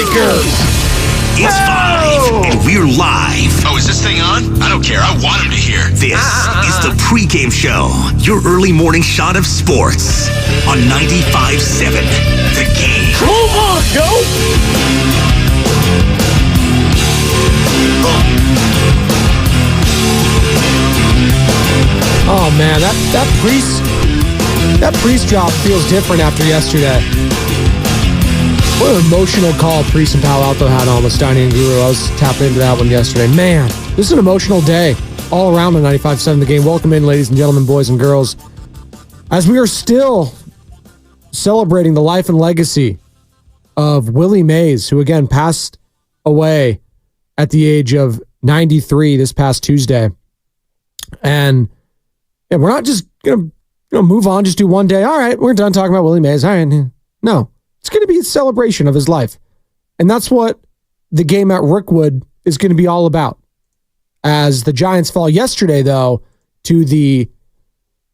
Lakers. It's 5, and we're live. Oh, is this thing on? I don't care. I want him to hear. This is the Pregame Show, your early morning shot of sports on 95.7 The Game. Come on, go! Oh man, that priest drop feels different after yesterday. What an emotional call Priest and Palo Alto had on with Steiny and Guru. I was tapping into that one yesterday. Man, this is an emotional day all around on 95.7 The Game. Welcome in, ladies and gentlemen, boys and girls. As we are still celebrating the life and legacy of Willie Mays, who again passed away at the age of 93 this past Tuesday. And yeah, we're not just going to move on, just do one day. All right, we're done talking about Willie Mays. All right, no. It's going to be a celebration of his life. And that's what the game at Rookwood is going to be all about. As the Giants fall yesterday, though, to the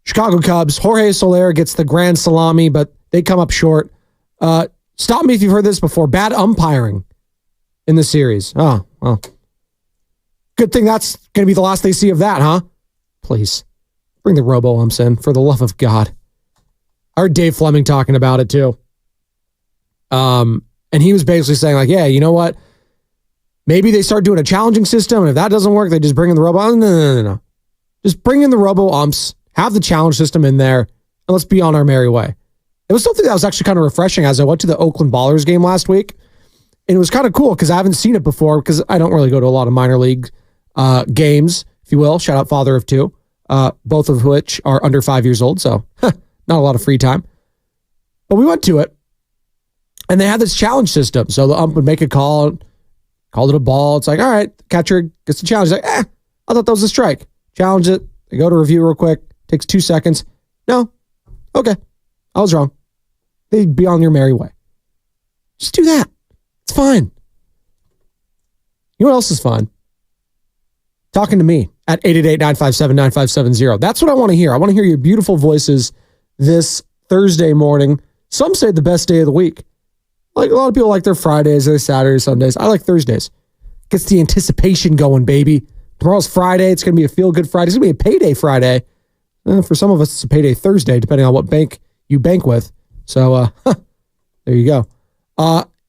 Chicago Cubs. Jorge Soler gets the grand salami, but they come up short. Stop me if you've heard this before. Bad umpiring in the series. Oh, well. Good thing that's going to be the last they see of that, huh? Please. Bring the robo-umps in, for the love of God. I heard Dave Fleming talking about it, too. And he was basically saying like, yeah, you know what? Maybe they start doing a challenging system, and if that doesn't work, they just bring in the robo. No. Just bring in the robo umps, have the challenge system in there, and let's be on our merry way. It was something that was actually kind of refreshing as I went to the Oakland Ballers game last week. And it was kind of cool because I haven't seen it before because I don't really go to a lot of minor league games, if you will. Shout out father of two, both of which are under 5 years old, so not a lot of free time. But we went to it. And they had this challenge system. So the ump would make a call, called it a ball. It's like, all right, catcher gets the challenge. He's like, I thought that was a strike. Challenge it. They go to review real quick. Takes 2 seconds. No. Okay. I was wrong. They'd be on your merry way. Just do that. It's fine. You know what else is fun? Talking to me at 888-957-9570. That's what I want to hear. I want to hear your beautiful voices this Thursday morning. Some say the best day of the week. Like a lot of people like their Fridays, their Saturdays, Sundays. I like Thursdays. Gets the anticipation going, baby. Tomorrow's Friday. It's going to be a feel-good Friday. It's going to be a payday Friday. For some of us, it's a payday Thursday, depending on what bank you bank with. So, there you go.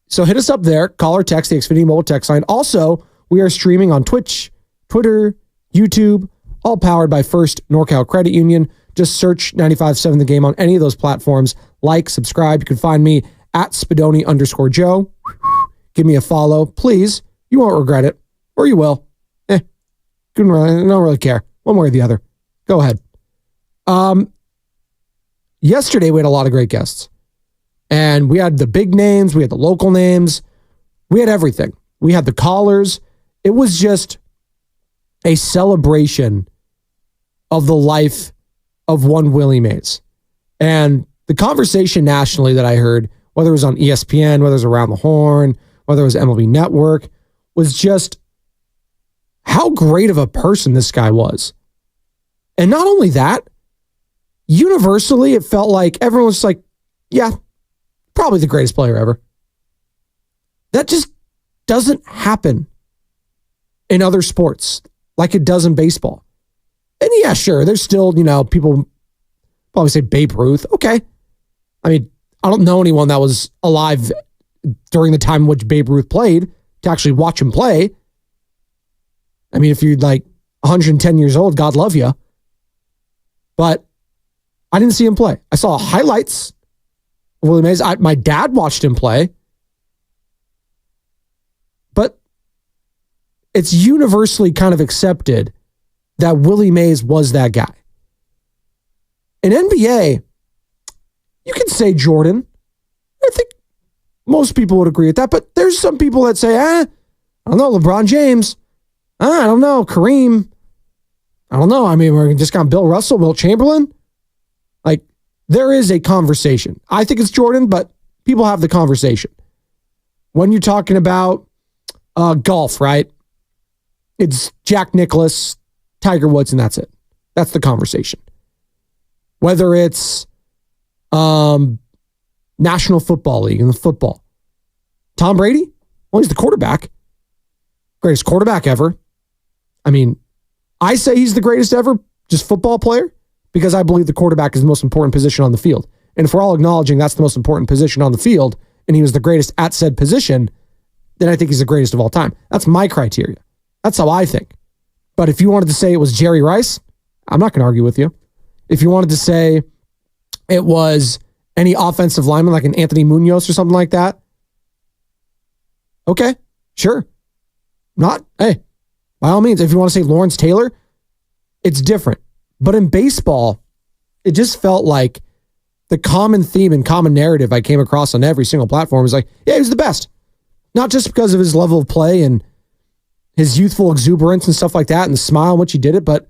So hit us up there. Call or text the Xfinity mobile text line. Also, we are streaming on Twitch, Twitter, YouTube, all powered by First NorCal Credit Union. Just search 95.7 The Game on any of those platforms. Like, subscribe. You can find me at Spadoni_Joe. Give me a follow, please. You won't regret it. Or you will. Don't really care. One way or the other. Go ahead. Yesterday, we had a lot of great guests. And we had the big names. We had the local names. We had everything. We had the callers. It was just a celebration of the life of one Willie Mays. And the conversation nationally that I heard, whether it was on ESPN, whether it was Around the Horn, whether it was MLB Network, was just how great of a person this guy was. And not only that, universally, it felt like everyone was like, yeah, probably the greatest player ever. That just doesn't happen in other sports like it does in baseball. And yeah, sure, there's still, people probably say Babe Ruth. Okay. I mean, I don't know anyone that was alive during the time in which Babe Ruth played to actually watch him play. I mean, if you're like 110 years old, God love you. But I didn't see him play. I saw highlights of Willie Mays. My dad watched him play. But it's universally kind of accepted that Willie Mays was that guy. In NBA, you can say Jordan. I think most people would agree with that, but there's some people that say, I don't know, LeBron James. I don't know, Kareem. I don't know. I mean, we're just got Bill Russell, Wilt Chamberlain. Like, there is a conversation. I think it's Jordan, but people have the conversation. When you're talking about golf, right? It's Jack Nicklaus, Tiger Woods, and that's it. That's the conversation. Whether it's National Football League and the football. Tom Brady, Well, he's the quarterback. Greatest quarterback ever. I mean, I say he's the greatest ever, just football player, because I believe the quarterback is the most important position on the field. And if we're all acknowledging that's the most important position on the field, and he was the greatest at said position, then I think he's the greatest of all time. That's my criteria. That's how I think. But if you wanted to say it was Jerry Rice, I'm not going to argue with you. If you wanted to say it was any offensive lineman like an Anthony Munoz or something like that, okay, sure. Hey, by all means, if you want to say Lawrence Taylor, it's different. But in baseball, it just felt like the common theme and common narrative I came across on every single platform was like, yeah, he was the best. Not just because of his level of play and his youthful exuberance and stuff like that and the smile in which he did it, but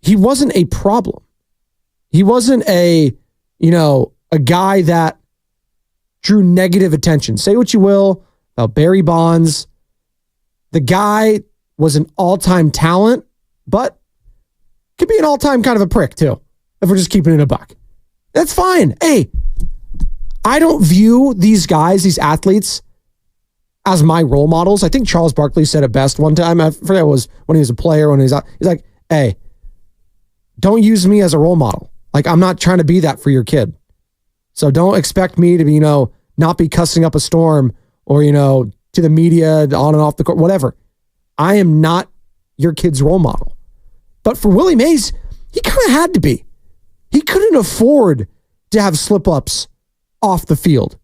he wasn't a problem. He wasn't a guy that drew negative attention. Say what you will about Barry Bonds. The guy was an all-time talent, but could be an all-time kind of a prick too, if we're just keeping it a buck. That's fine. Hey, I don't view these guys, these athletes, as my role models. I think Charles Barkley said it best one time. I forget it was when he was a player, when he's out. He's like, hey, don't use me as a role model. Like, I'm not trying to be that for your kid. So don't expect me to be, not be cussing up a storm or, to the media on and off the court, whatever. I am not your kid's role model. But for Willie Mays, he kind of had to be. He couldn't afford to have slip-ups off the field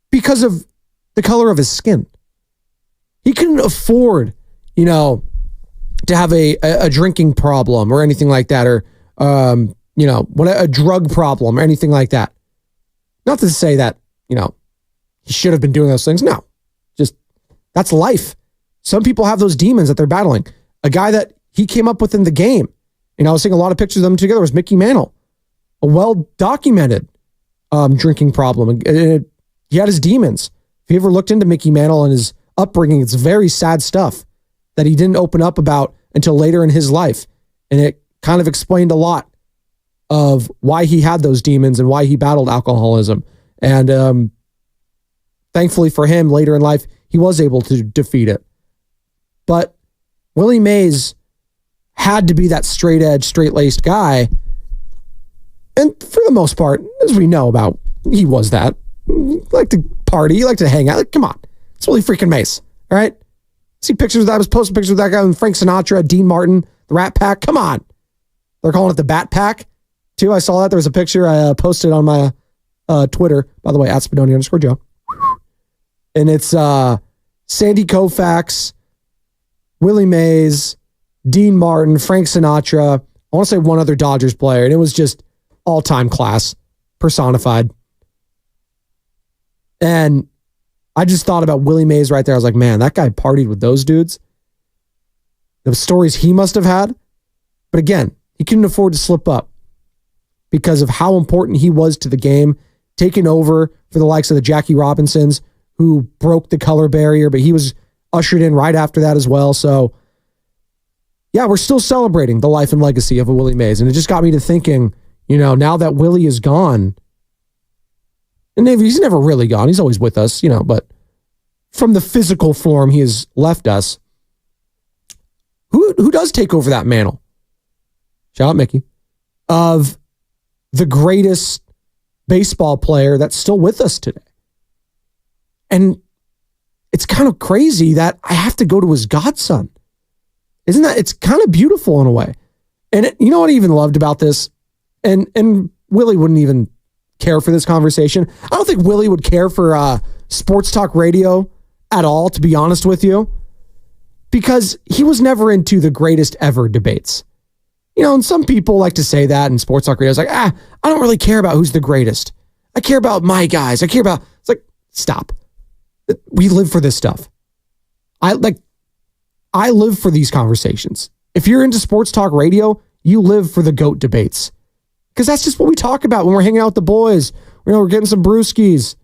because of the color of his skin. He couldn't afford, to have a drinking problem or anything like that, or, a drug problem or anything like that. Not to say that, he should have been doing those things. No, just that's life. Some people have those demons that they're battling. A guy that he came up with in the game, I was seeing a lot of pictures of them together, was Mickey Mantle, a well-documented drinking problem. He had his demons. If you ever looked into Mickey Mantle and his upbringing, it's very sad stuff that he didn't open up about until later in his life. And it kind of explained a lot of why he had those demons and why he battled alcoholism. And thankfully for him, later in life, he was able to defeat it. But Willie Mays had to be that straight edge, straight-laced guy. And for the most part, as we know about, he was that. He liked to party, he liked to hang out. Like, come on. It's Willie freaking Mays. All right? See pictures of that. I was posting pictures of that guy with Frank Sinatra, Dean Martin, the Rat Pack. Come on. They're calling it the Bat Pack, too. I saw that. There was a picture I posted on my Twitter, by the way, at Spadoni_Joe. And it's Sandy Koufax, Willie Mays, Dean Martin, Frank Sinatra. I want to say one other Dodgers player. And it was just all-time class personified. And I just thought about Willie Mays right there. I was like, man, that guy partied with those dudes. The stories he must have had. But again, he couldn't afford to slip up because of how important he was to the game, taking over for the likes of the Jackie Robinsons, who broke the color barrier, but he was ushered in right after that as well. So, yeah, we're still celebrating the life and legacy of a Willie Mays. And it just got me to thinking, now that Willie is gone, and he's never really gone. He's always with us, but from the physical form he has left us, who does take over that mantle? Shout out Mickey. Of the greatest baseball player that's still with us today. And it's kind of crazy that I have to go to his godson. Isn't that? It's kind of beautiful in a way. And you know what I even loved about this? And Willie wouldn't even care for this conversation. I don't think Willie would care for sports talk radio at all, to be honest with you, because he was never into the greatest ever debates. And some people like to say that in sports talk radio. It's like, I don't really care about who's the greatest. I care about my guys. It's like, stop. We live for this stuff. I live for these conversations. If you're into sports talk radio, you live for the GOAT debates. Because that's just what we talk about when we're hanging out with the boys. We're getting some brewskis.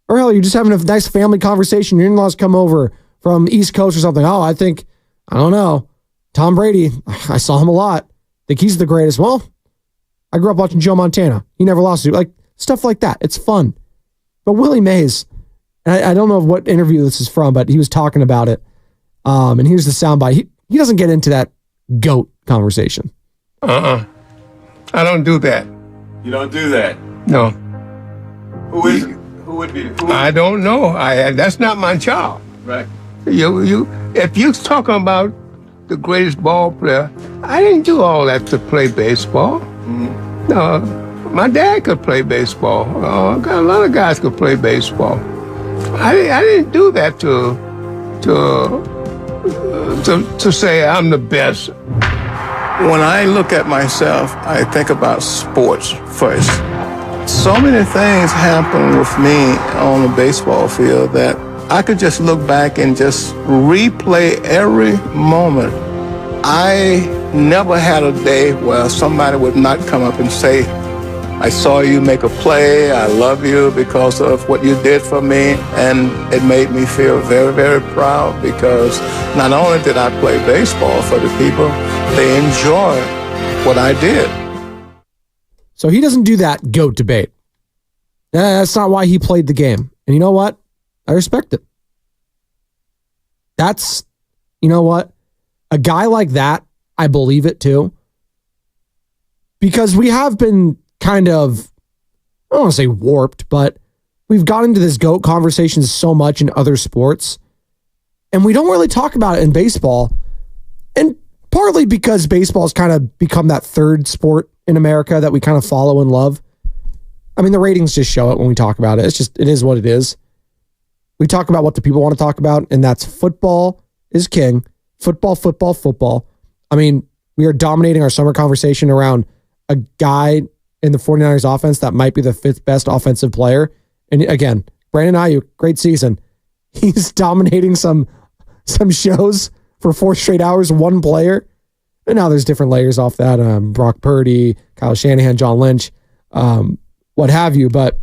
Or hell, you're just having a nice family conversation. Your in-laws come over from East Coast or something. Oh, I don't know. Tom Brady, I saw him a lot. Think he's the greatest. Well, I grew up watching Joe Montana. He never lost to. Like, stuff like that. It's fun. But Willie Mays, and I don't know what interview this is from, but he was talking about it. And here's the soundbite. He doesn't get into that GOAT conversation. I don't do that. You don't do that? No. Who is it? Who would be? I don't know. That's not my job. Right. If you're talking about the greatest ball player, I didn't do all that to play baseball. Mm-hmm. No, my dad could play baseball. A lot of guys could play baseball. I didn't do that to say I'm the best. When I look at myself, I think about sports first. So many things happen with me on the baseball field that I could just look back and just replay every moment. I never had a day where somebody would not come up and say, I saw you make a play, I love you because of what you did for me, and it made me feel very, very proud because not only did I play baseball for the people, they enjoyed what I did. So he doesn't do that GOAT debate. That's not why he played the game. And you know what? I respect it. That's, you know what? A guy like that, I believe it too. Because we have been kind of, I don't want to say warped, but we've got into this GOAT conversation so much in other sports. And we don't really talk about it in baseball. And partly because baseball has kind of become that third sport in America that we kind of follow and love. I mean, the ratings just show it when we talk about it. It is what it is. We talk about what the people want to talk about, and that's football is king. Football, football, football. I mean, we are dominating our summer conversation around a guy in the 49ers offense that might be the fifth best offensive player. And again, Brandon Ayuk, great season. He's dominating some shows for 4 straight hours, one player. And now there's different layers off that. Brock Purdy, Kyle Shanahan, John Lynch, what have you. But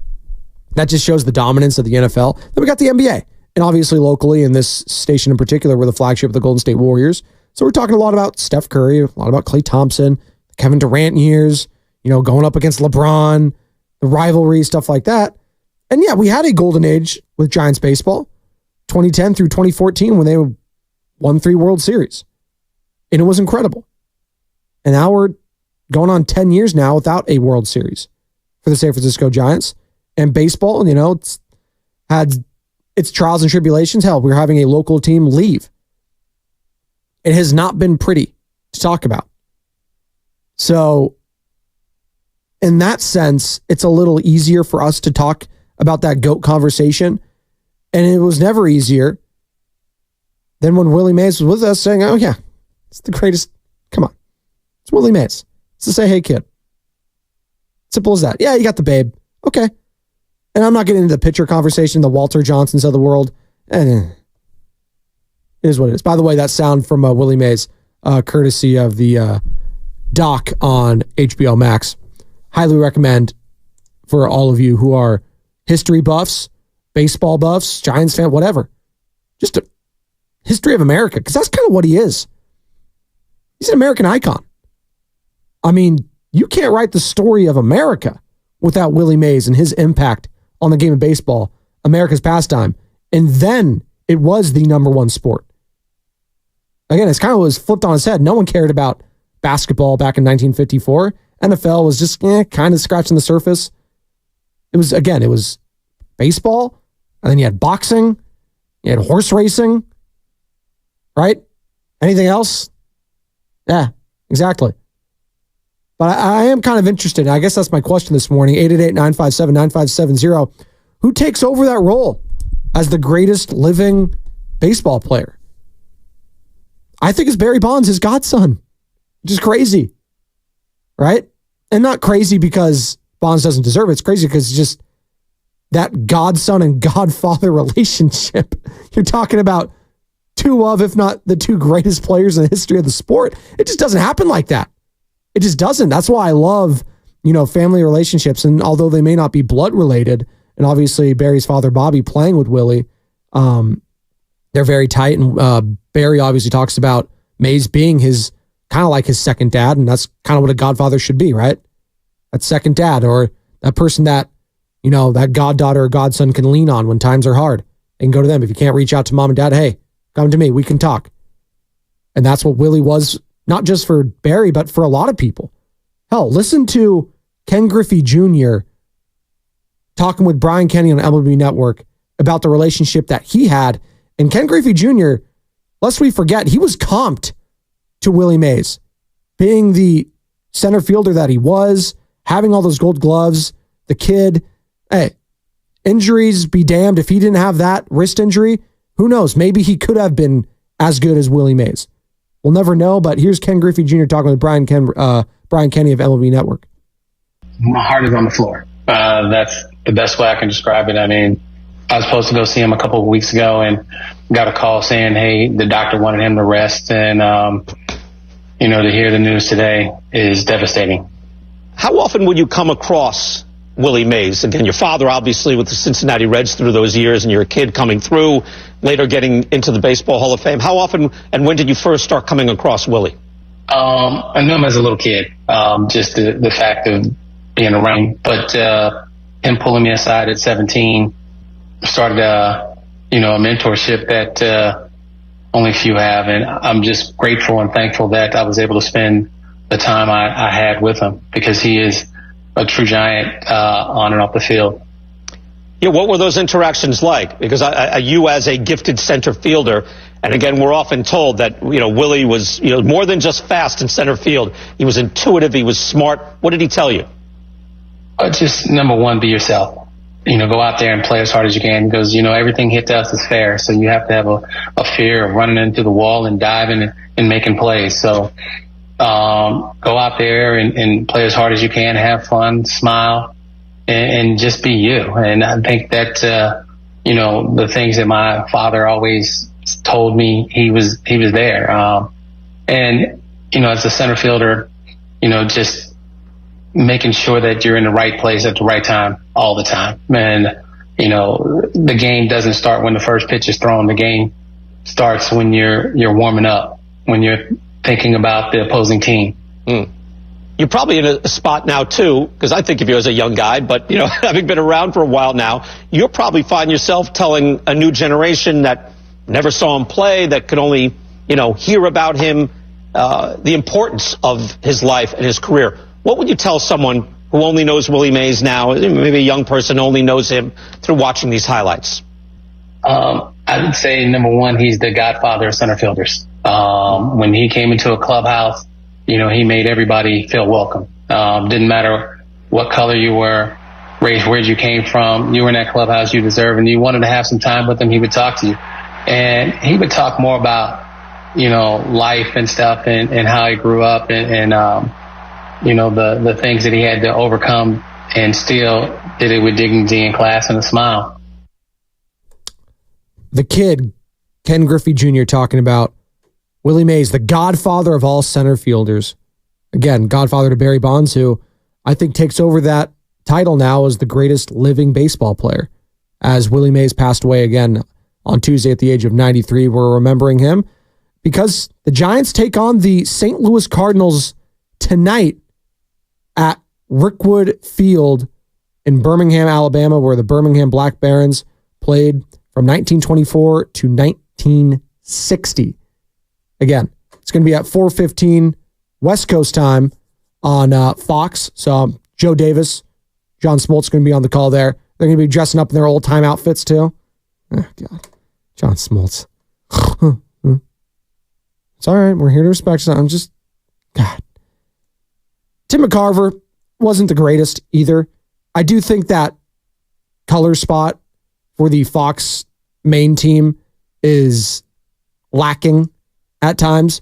that just shows the dominance of the NFL. Then we got the NBA. And obviously locally in this station in particular, we're the flagship of the Golden State Warriors. So we're talking a lot about Steph Curry, a lot about Klay Thompson, Kevin Durant years, going up against LeBron, the rivalry, stuff like that. And yeah, we had a golden age with Giants baseball, 2010 through 2014 when they won 3 World Series. And it was incredible. And now we're going on 10 years now without a World Series for the San Francisco Giants. And baseball, it's had its trials and tribulations. Hell, we're having a local team leave. It has not been pretty to talk about. So in that sense, it's a little easier for us to talk about that GOAT conversation. And it was never easier than when Willie Mays was with us saying, oh yeah, it's the greatest. Come on. It's Willie Mays. It's to say, hey kid. Simple as that. Yeah, you got the babe. Okay. And I'm not getting into the pitcher conversation, the Walter Johnsons of the world. It is what it is. By the way, that sound from Willie Mays, courtesy of the doc on HBO Max. Highly recommend for all of you who are history buffs, baseball buffs, Giants fan, whatever. Just a history of America, because that's kind of what he is. He's an American icon. I mean, you can't write the story of America without Willie Mays and his impact on the game of baseball, America's pastime. And then it was the number one sport. Again, it's kind of was flipped on its head. No one cared about basketball back in 1954. NFL was just kind of scratching the surface. It was baseball, and then you had boxing, you had horse racing, right? Anything else? Yeah, exactly. But I am kind of interested. I guess that's my question this morning. 888-957-9570. Who takes over that role as the greatest living baseball player? I think it's Barry Bonds, his godson. Which is crazy. Right? And not crazy because Bonds doesn't deserve it. It's crazy because it's just that godson and godfather relationship. You're talking about 2 of, if not the 2 greatest players in the history of the sport. It just doesn't happen like that. It just doesn't. That's why I love, family relationships. And although they may not be blood related, and obviously Barry's father, Bobby, playing with Willie, they're very tight. And Barry obviously talks about Mays being his kind of like his second dad. And that's kind of what a godfather should be, right? That second dad, or that person that that goddaughter or godson can lean on when times are hard. They can go to them. If you can't reach out to mom and dad, hey, come to me. We can talk. And that's what Willie was, not just for Barry, but for a lot of people. Hell, listen to Ken Griffey Jr. talking with Brian Kenny on MLB Network about the relationship that he had. And Ken Griffey Jr., lest we forget, he was comped to Willie Mays, being the center fielder that he was, having all those gold gloves, the kid. Hey, injuries be damned. If he didn't have that wrist injury, who knows? Maybe he could have been as good as Willie Mays. We'll never know, but here's Ken Griffey Jr. talking with Brian Kenny of MLB Network. My heart is on the floor. That's the best way I can describe it. I mean, I was supposed to go see him a couple of weeks ago and got a call saying, hey, the doctor wanted him to rest. And, to hear the news today is devastating. How often would you come across Willie Mays? Again, your father, obviously, with the Cincinnati Reds through those years, and you're a kid coming through, later getting into the Baseball Hall of Fame. How often and when did you first start coming across Willie? I knew him as a little kid, just the fact of being around. But him pulling me aside at 17 started a mentorship that only few have. And I'm just grateful and thankful that I was able to spend the time I had with him, because he is a true giant on and off the field. Yeah, what were those interactions like? Because you as a gifted center fielder, and again, we're often told that, Willie was, more than just fast in center field. He was intuitive. He was smart. What did he tell you? Just number one, be yourself. Go out there and play as hard as you can, because, everything hit to us is fair. So you have to have a fear of running into the wall and diving and making plays. So go out there and play as hard as you can, have fun, smile, and just be you. And I think that, the things that my father always told me, he was there. As a center fielder, just making sure that you're in the right place at the right time all the time. And, the game doesn't start when the first pitch is thrown. The game starts when you're warming up, when you're thinking about the opposing team. You're probably in a spot now, too, because I think of you as a young guy, but, having been around for a while now, you'll probably find yourself telling a new generation that never saw him play, that could only, hear about him, the importance of his life and his career. What would you tell someone who only knows Willie Mays now, maybe a young person only knows him through watching these highlights? I would say, number one, he's the godfather of center fielders. When he came into a clubhouse, he made everybody feel welcome. Didn't matter what color you were, race, where you came from, you were in that clubhouse, you deserve, and you wanted to have some time with him, he would talk to you. And he would talk more about, life and stuff and how he grew up and the things that he had to overcome, and still did it with dignity and class and a smile. The kid, Ken Griffey Jr., talking about Willie Mays, the godfather of all center fielders. Again, godfather to Barry Bonds, who I think takes over that title now as the greatest living baseball player. As Willie Mays passed away again on Tuesday at the age of 93, we're remembering him because the Giants take on the St. Louis Cardinals tonight at Rickwood Field in Birmingham, Alabama, where the Birmingham Black Barons played from 1924 to 1960. Again, it's going to be at 4:15 West Coast time on Fox. So Joe Davis, John Smoltz going to be on the call there. They're going to be dressing up in their old time outfits too. Oh, God. John Smoltz. It's all right. We're here to respect you. I'm just, God. Tim McCarver wasn't the greatest either. I do think that color spot for the Fox main team is lacking at times.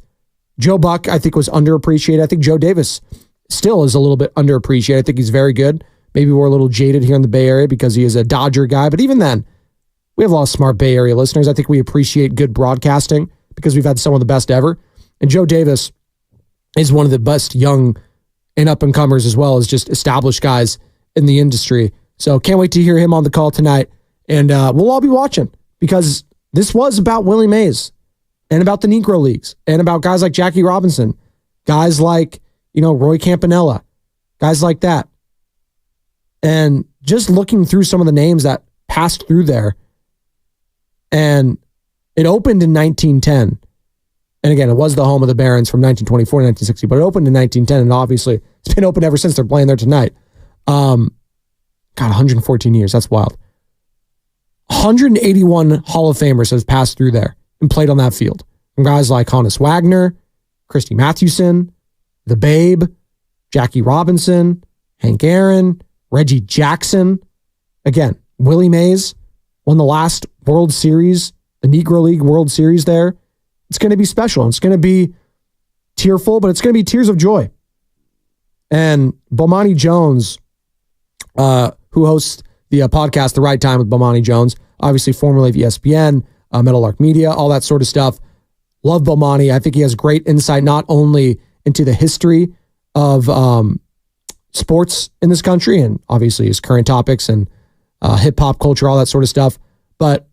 Joe Buck, I think, was underappreciated. I think Joe Davis still is a little bit underappreciated. I think he's very good. Maybe we're a little jaded here in the Bay Area because he is a Dodger guy. But even then, we have a lot of smart Bay Area listeners. I think we appreciate good broadcasting because we've had some of the best ever. And Joe Davis is one of the best young and up-and-comers as well as just established guys in the industry. So can't wait to hear him on the call tonight. And we'll all be watching because this was about Willie Mays and about the Negro Leagues and about guys like Jackie Robinson, guys like, Roy Campanella, guys like that. And just looking through some of the names that passed through there, and it opened in 1910. And again, it was the home of the Barons from 1924 to 1960, but it opened in 1910, and obviously it's been open ever since. They're playing there tonight. God, 114 years. That's wild. 181 Hall of Famers have passed through there and played on that field. From guys like Honus Wagner, Christy Mathewson, The Babe, Jackie Robinson, Hank Aaron, Reggie Jackson. Again, Willie Mays won the last World Series, the Negro League World Series there. It's going to be special. It's going to be tearful, but it's going to be tears of joy. And Bomani Jones, who hosts the podcast The Right Time with Bomani Jones, obviously formerly of ESPN, Meadowlark Media, all that sort of stuff. Love Bomani. I think he has great insight not only into the history of sports in this country and obviously his current topics and hip hop culture, all that sort of stuff, but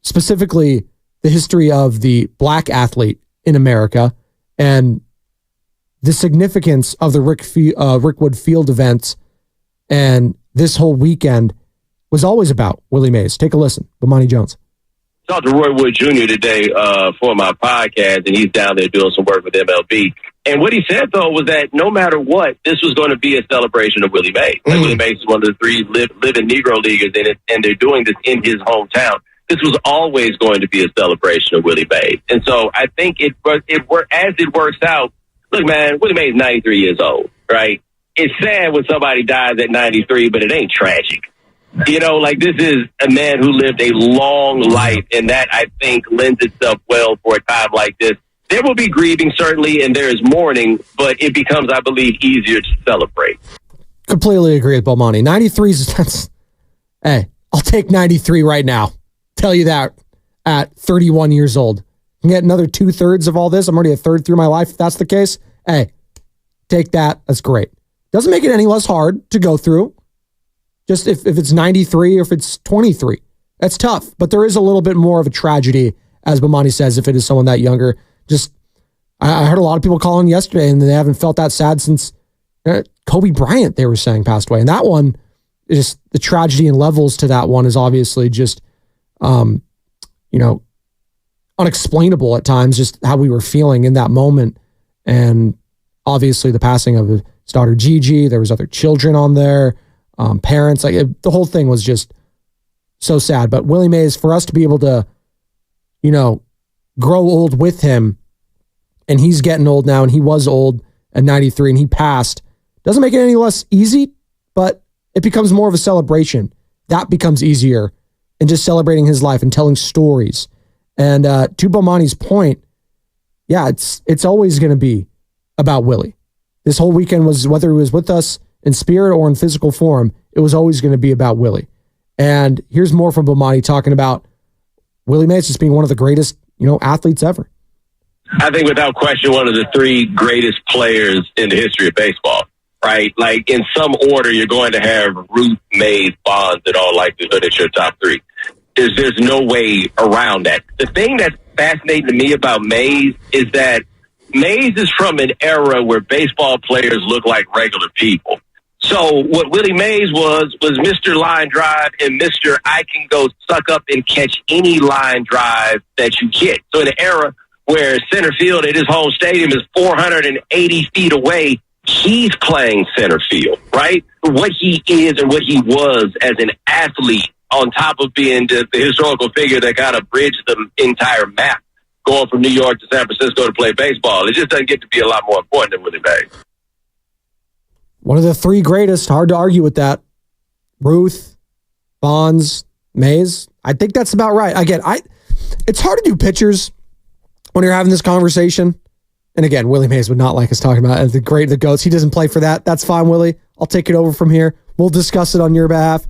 specifically the history of the black athlete in America and the significance of the Rickwood Field events. And this whole weekend was always about Willie Mays. Take a listen. Bomani Jones. Talked to Roy Wood Jr. today for my podcast, and he's down there doing some work with MLB. And what he said, though, was that no matter what, this was going to be a celebration of Willie Mays. Like, Willie Mays is one of the three living Negro Leaguers in it, and they're doing this in his hometown. This was always going to be a celebration of Willie Mays. And so I think as it works out, look, man, Willie Mays is 93 years old, right? It's sad when somebody dies at 93, but it ain't tragic. You know, like, this is a man who lived a long life, and that, I think, lends itself well for a time like this. There will be grieving, certainly, and there is mourning, but it becomes, I believe, easier to celebrate. Completely agree with Bomani. 93 is, hey, I'll take 93 right now. Tell you that at 31 years old. Can get another 2/3 of all this. I'm already a third through my life. If that's the case, hey, take that. That's great. Doesn't make it any less hard to go through. Just if it's 93 or if it's 23, that's tough. But there is a little bit more of a tragedy, as Bomani says, if it is someone that younger. Just, I heard a lot of people calling yesterday, and they haven't felt that sad since Kobe Bryant, they were saying, passed away. And that one, just the tragedy and levels to that one is obviously just, unexplainable at times, just how we were feeling in that moment. And obviously the passing of his daughter Gigi, there was other children on there, parents, the whole thing was just so sad. But Willie Mays, for us to be able to, grow old with him, and he's getting old now, and he was old at 93 and he passed, doesn't make it any less easy, but it becomes more of a celebration. That becomes easier, and just celebrating his life and telling stories. And to Bomani's point, yeah, it's always going to be about Willie. This whole weekend was, whether he was with us in spirit or in physical form, it was always going to be about Willie. And here's more from Bomani talking about Willie Mays just being one of the greatest, athletes ever. I think without question, one of the three greatest players in the history of baseball, right? Like, in some order, you're going to have Ruth, Mays, Bonds, in all likelihood, as your top three. There's no way around that. The thing that's fascinating to me about Mays is that Mays is from an era where baseball players look like regular people. So what Willie Mays was Mr. Line Drive and Mr. I can go suck up and catch any line drive that you get. So in an era where center field at his home stadium is 480 feet away, he's playing center field, right? What he is and what he was as an athlete, on top of being the historical figure that kind of bridged the entire map, going from New York to San Francisco to play baseball. It just doesn't get to be a lot more important than Willie Mays. One of the three greatest. Hard to argue with that. Ruth, Bonds, Mays. I think that's about right. Again, it's hard to do pitchers when you're having this conversation. And again, Willie Mays would not like us talking about the GOATs. He doesn't play for that. That's fine, Willie. I'll take it over from here. We'll discuss it on your behalf.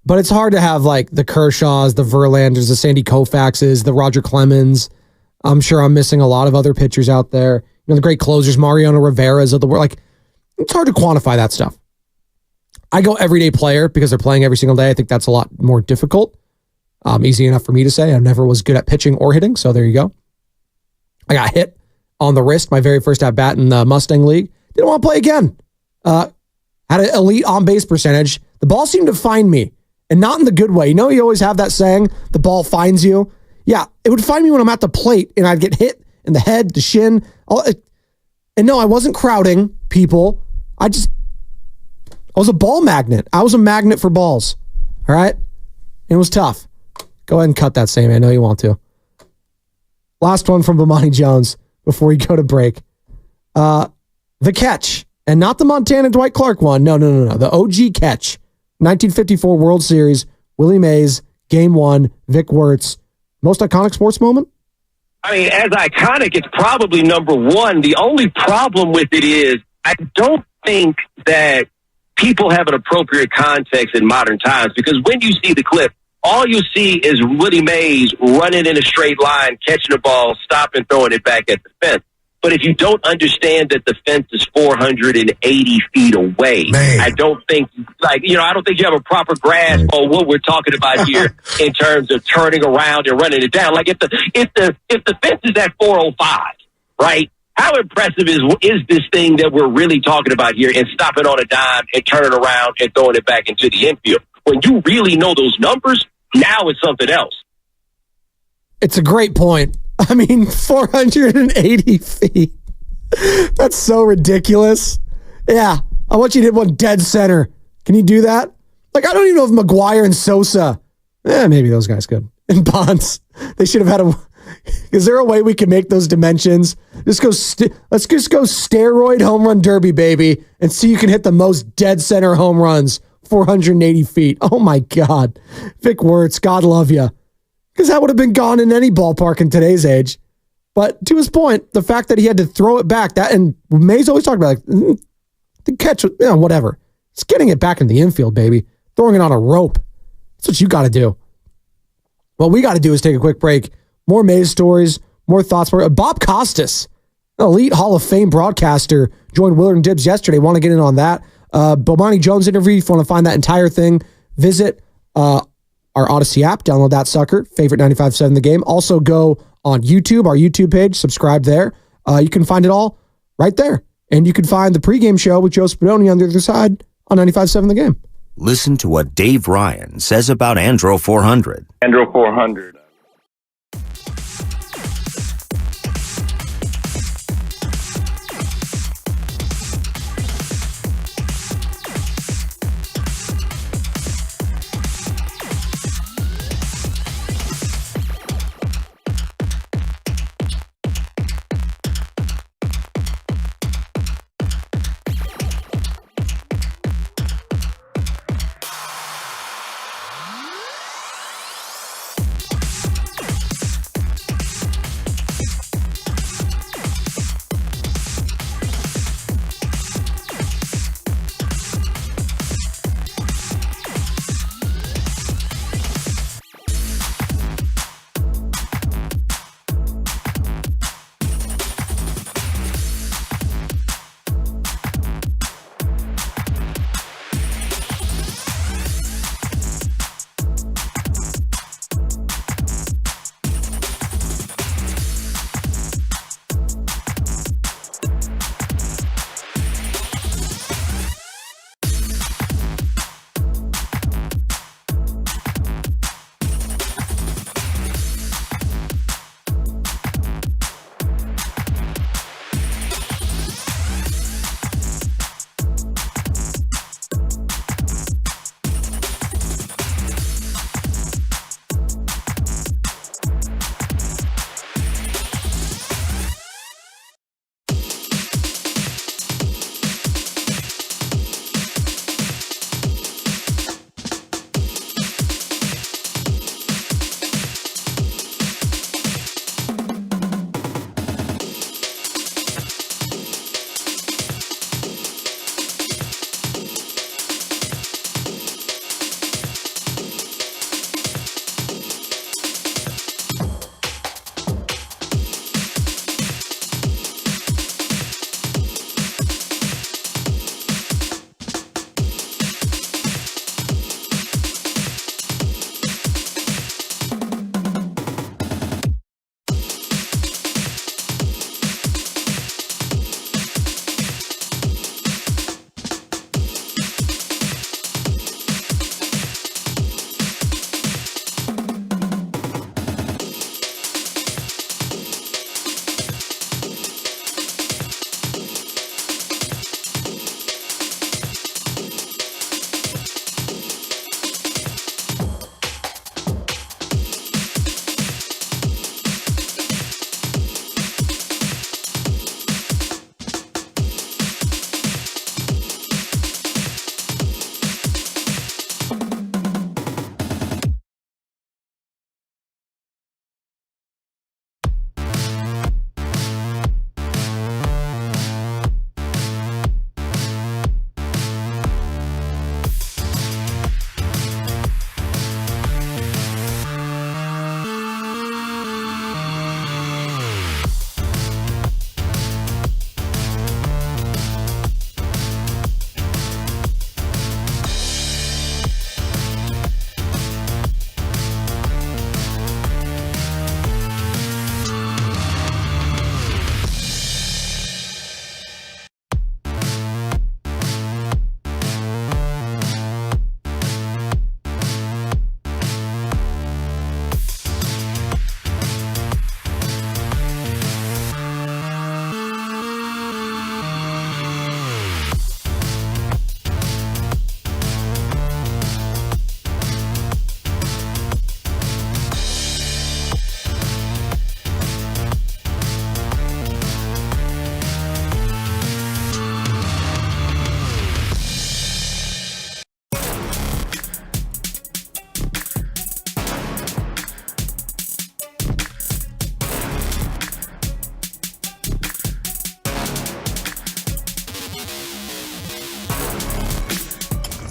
But it's hard to have like the Kershaws, the Verlanders, the Sandy Koufaxes, the Roger Clemens. I'm sure I'm missing a lot of other pitchers out there. The great closers, Mariano Rivera's of the world. Like, it's hard to quantify that stuff. I go everyday player because they're playing every single day. I think that's a lot more difficult. Easy enough for me to say. I never was good at pitching or hitting, so there you go. I got hit on the wrist my very first at bat in the Mustang League. Didn't want to play again. had an elite on-base percentage. The ball seemed to find me, and not in the good way. You know, you always have that saying, the ball finds you. Yeah, it would find me when I'm at the plate, and I'd get hit in the head, the shin. And no, I wasn't crowding people. I was a ball magnet. I was a magnet for balls. All right? It was tough. Go ahead and cut that, Sammy. I know you want to. Last one from Bomani Jones before we go to break. The catch, and not the Montana Dwight Clark one. No. The OG catch. 1954 World Series, Willie Mays, Game 1, Vic Wirtz. Most iconic sports moment? I mean, as iconic, it's probably number one. The only problem with it is I don't think that people have an appropriate context in modern times, because when you see the clip, all you see is Willie Mays running in a straight line, catching the ball, stopping, throwing it back at the fence. But if you don't understand that the fence is 480 feet away, I don't think, I don't think you have a proper grasp on what we're talking about here in terms of turning around and running it down. Like if the fence is at 405, right? How impressive is this thing that we're really talking about here, and stopping on a dime and turning around and throwing it back into the infield? When you really know those numbers, now it's something else. It's a great point. I mean, 480 feet. That's so ridiculous. Yeah, I want you to hit one dead center. Can you do that? Like, I don't even know if McGuire and Sosa, maybe those guys could. And Bonds, they should have had is there a way we can make those dimensions? Let's just go steroid home run derby, baby, and see who can hit the most dead center home runs, 480 feet. Oh, my God. Vic Wirtz, God love you. Because that would have been gone in any ballpark in today's age. But to his point, the fact that he had to throw it back, that, and Mays always talked about, like, the catch, whatever. It's getting it back in the infield, baby. Throwing it on a rope. That's what you got to do. What we got to do is take a quick break. More Mays stories, more thoughts. Bob Costas, an elite Hall of Fame broadcaster, joined Willard and Dibbs yesterday. Want to get in on that? Bomani Jones interview. If you want to find that entire thing, visit our Odyssey app, download that sucker, favorite 95.7 The Game. Also go on YouTube, our YouTube page, subscribe there. You can find it all right there. And you can find the pregame show with Joe Spadoni on the other side on 95.7 The Game. Listen to what Dave Ryan says about Andro 400. Andro 400.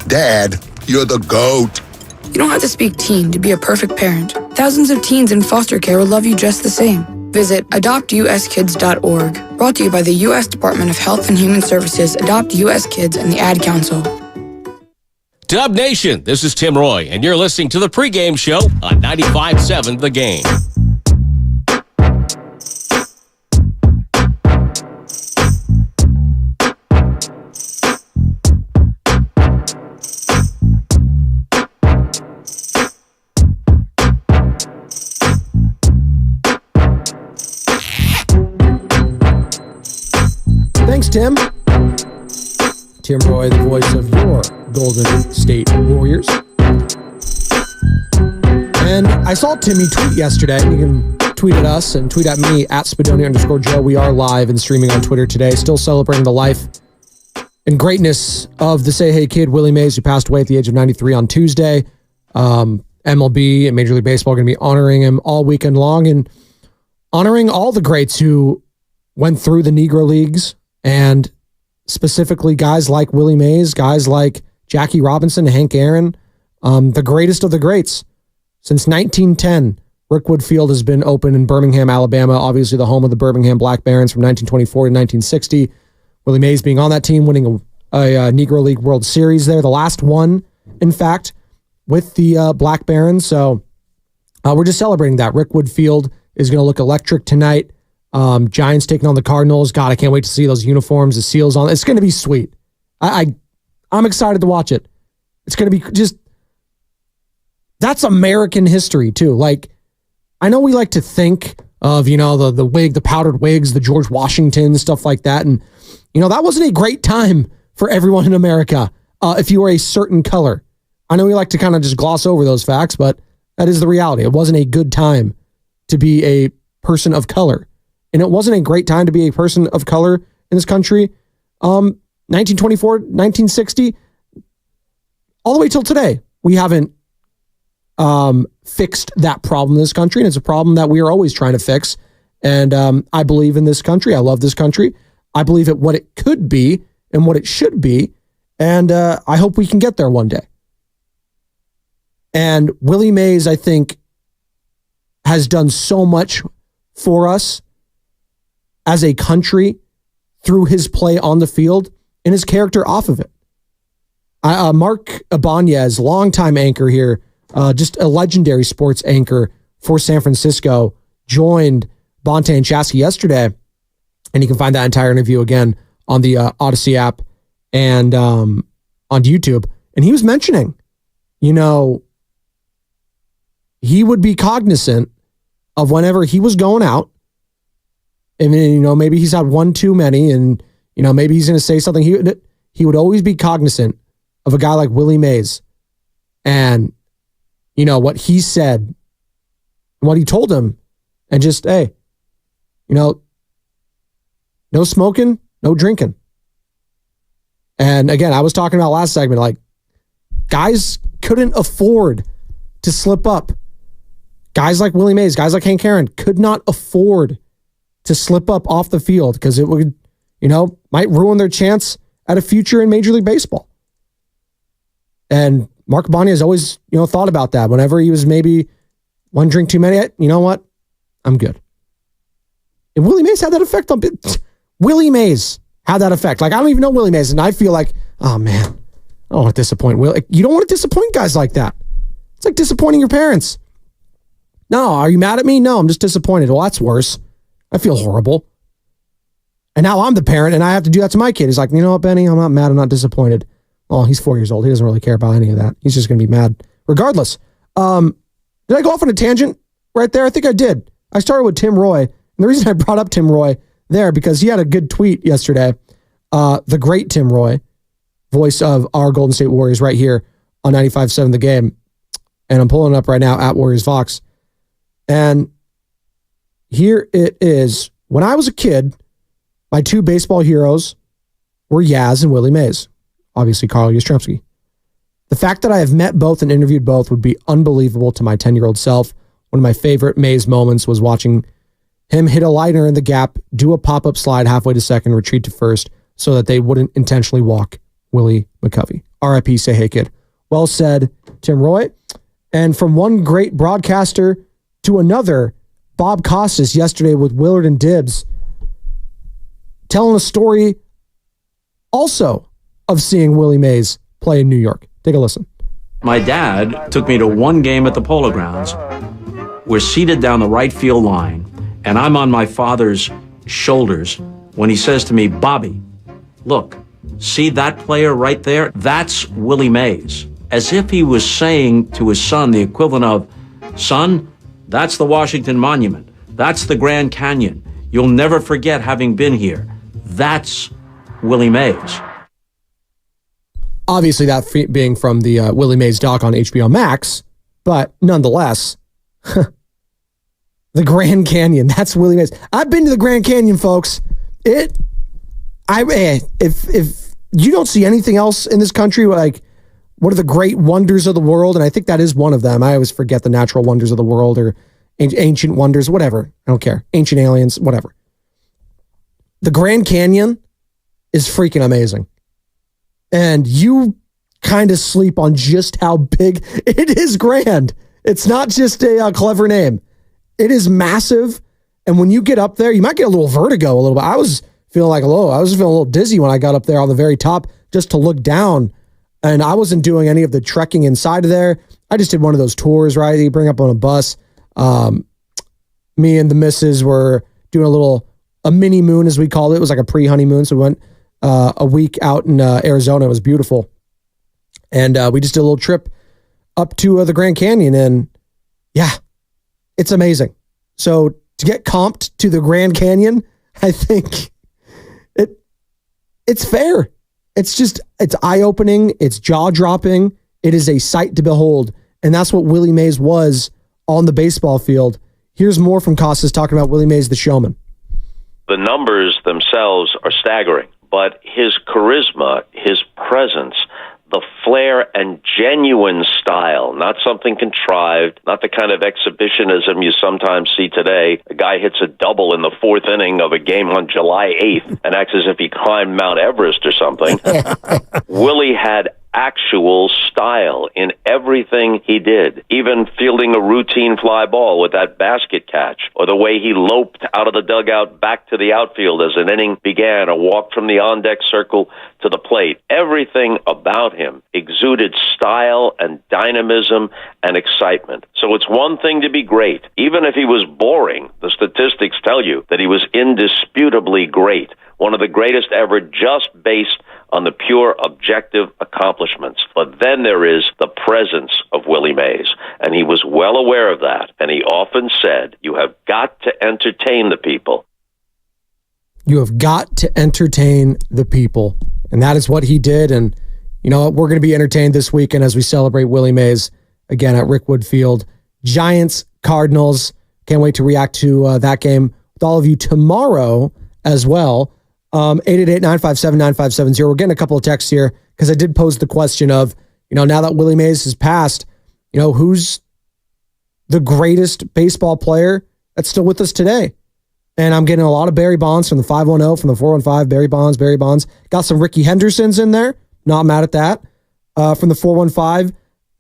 Dad, you're the GOAT. You don't have to speak teen to be a perfect parent. Thousands of teens in foster care will love you just the same. Visit adoptuskids.org. Brought to you by the U.S. Department of Health and Human Services, Adopt U.S. Kids, and the Ad Council. Dub Nation, this is Tim Roy, and you're listening to the Pregame Show on 95.7 The Game. Thanks, Tim. Tim Roy, the voice of your Golden State Warriors. And I saw Timmy tweet yesterday. You can tweet at us and tweet at me at Spadoni_Joe. We are live and streaming on Twitter today, still celebrating the life and greatness of the Say Hey Kid, Willie Mays, who passed away at the age of 93 on Tuesday. MLB and Major League Baseball are going to be honoring him all weekend long and honoring all the greats who went through the Negro Leagues, and specifically guys like Willie Mays, guys like Jackie Robinson, Hank Aaron, the greatest of the greats. Since 1910, Rickwood Field has been open in Birmingham, Alabama, obviously the home of the Birmingham Black Barons from 1924 to 1960. Willie Mays being on that team, winning a Negro League World Series there, the last one, in fact, with the Black Barons. So we're just celebrating that. Rickwood Field is going to look electric tonight. Giants taking on the Cardinals. God, I can't wait to see those uniforms, the seals on. It's going to be sweet. I'm excited to watch it. It's going to be just, that's American history too. Like, I know we like to think of, the wig, the powdered wigs, the George Washington, stuff like that. And, that wasn't a great time for everyone in America. If you were a certain color, I know we like to kind of just gloss over those facts, but that is the reality. It wasn't a good time to be a person of color. And it wasn't a great time to be a person of color in this country. 1924, 1960, all the way till today, we haven't fixed that problem in this country. And it's a problem that we are always trying to fix. And I believe in this country. I love this country. I believe in what it could be and what it should be. And I hope we can get there one day. And Willie Mays, I think, has done so much for us as a country through his play on the field and his character off of it. Mark Ibanez, longtime anchor here, just a legendary sports anchor for San Francisco, joined Bonta and Chasky yesterday, and you can find that entire interview again on the Odyssey app and on YouTube. And he was mentioning, he would be cognizant of whenever he was going out, and maybe he's had one too many, and maybe he's going to say something. He would always be cognizant of a guy like Willie Mays, and what he said, what he told him, and just, hey, no smoking, no drinking. And again, I was talking about last segment, like, guys couldn't afford to slip up. Guys like Willie Mays, guys like Hank Aaron could not afford to slip up off the field because it would, might ruin their chance at a future in Major League Baseball. And Mark Ibanez has always, thought about that. Whenever he was maybe one drink too many, you know what? I'm good. And Willie Mays had that effect on Willie Mays had that effect. Like, I don't even know Willie Mays, and I feel like, oh man, I don't want to disappoint Willie. You don't want to disappoint guys like that. It's like disappointing your parents. No, are you mad at me? No, I'm just disappointed. Well, that's worse. I feel horrible. And now I'm the parent and I have to do that to my kid. He's like, you know what, Benny? I'm not mad. I'm not disappointed. Oh, he's 4 years old. He doesn't really care about any of that. He's just going to be mad regardless. Did I go off on a tangent right there? I think I did. I started with Tim Roy. And the reason I brought up Tim Roy there, because he had a good tweet yesterday. The great Tim Roy, voice of our Golden State Warriors right here on 95.7 The Game. And I'm pulling it up right now at Warriors Vox. And here it is. When I was a kid, my two baseball heroes were Yaz and Willie Mays. Obviously, Carl Yastrzemski. The fact that I have met both and interviewed both would be unbelievable to my 10-year-old self. One of my favorite Mays moments was watching him hit a liner in the gap, do a pop-up slide halfway to second, retreat to first, so that they wouldn't intentionally walk Willie McCovey. RIP, say hey kid. Well said, Tim Roy. And from one great broadcaster to another, Bob Costas yesterday with Willard and Dibbs telling a story also of seeing Willie Mays play in New York. Take a listen. My dad took me to one game at the Polo Grounds. We're seated down the right field line, and I'm on my father's shoulders when he says to me, Bobby, look, see that player right there? That's Willie Mays. As if he was saying to his son the equivalent of, son, that's the Washington Monument. That's the Grand Canyon. You'll never forget having been here. That's Willie Mays. Obviously, that being from the Willie Mays doc on HBO Max, but nonetheless, the Grand Canyon, that's Willie Mays. I've been to the Grand Canyon, folks. If you don't see anything else in this country, like, what are the great wonders of the world? And I think that is one of them. I always forget the natural wonders of the world or ancient wonders, whatever. I don't care. Ancient aliens, whatever. The Grand Canyon is freaking amazing. And you kind of sleep on just how big it is. Grand. It's not just a clever name. It is massive. And when you get up there, you might get a little vertigo a little bit. I was feeling a little dizzy when I got up there on the very top just to look down. And I wasn't doing any of the trekking inside of there. I just did one of those tours, right? You bring up on a bus. Me and the missus were doing a mini moon, as we called it. It was like a pre-honeymoon. So we went a week out in Arizona. It was beautiful. And we just did a little trip up to the Grand Canyon. And yeah, it's amazing. So to get comped to the Grand Canyon, I think it's fair. It's eye-opening. It's jaw-dropping. It is a sight to behold. And that's what Willie Mays was on the baseball field. Here's more from Costas talking about Willie Mays, the showman. The numbers themselves are staggering, but his charisma, his presence, the flair and genuine style, not something contrived, not the kind of exhibitionism you sometimes see today. A guy hits a double in the fourth inning of a game on July 8th and acts as if he climbed Mount Everest or something. Willie had actual style in everything he did, even fielding a routine fly ball with that basket catch, or the way he loped out of the dugout back to the outfield as an inning began, or walked from the on-deck circle to the plate. Everything about him exuded style and dynamism and excitement. So it's one thing to be great. Even if he was boring, the statistics tell you that he was indisputably great. One of the greatest ever, just based on the pure objective accomplishments. But then there is the presence of Willie Mays, and he was well aware of that, and he often said, you have got to entertain the people. You have got to entertain the people, and that is what he did. And you know what? We're going to be entertained this weekend as we celebrate Willie Mays again at Rickwood Field. Giants, Cardinals. Can't wait to react to that game with all of you tomorrow as well. 888-957-9570. We're getting a couple of texts here because I did pose the question of, now that Willie Mays has passed, who's the greatest baseball player that's still with us today? And I'm getting a lot of Barry Bonds from the 510, from the 415, Barry Bonds. Got some Ricky Hendersons in there. Not mad at that. From the 415,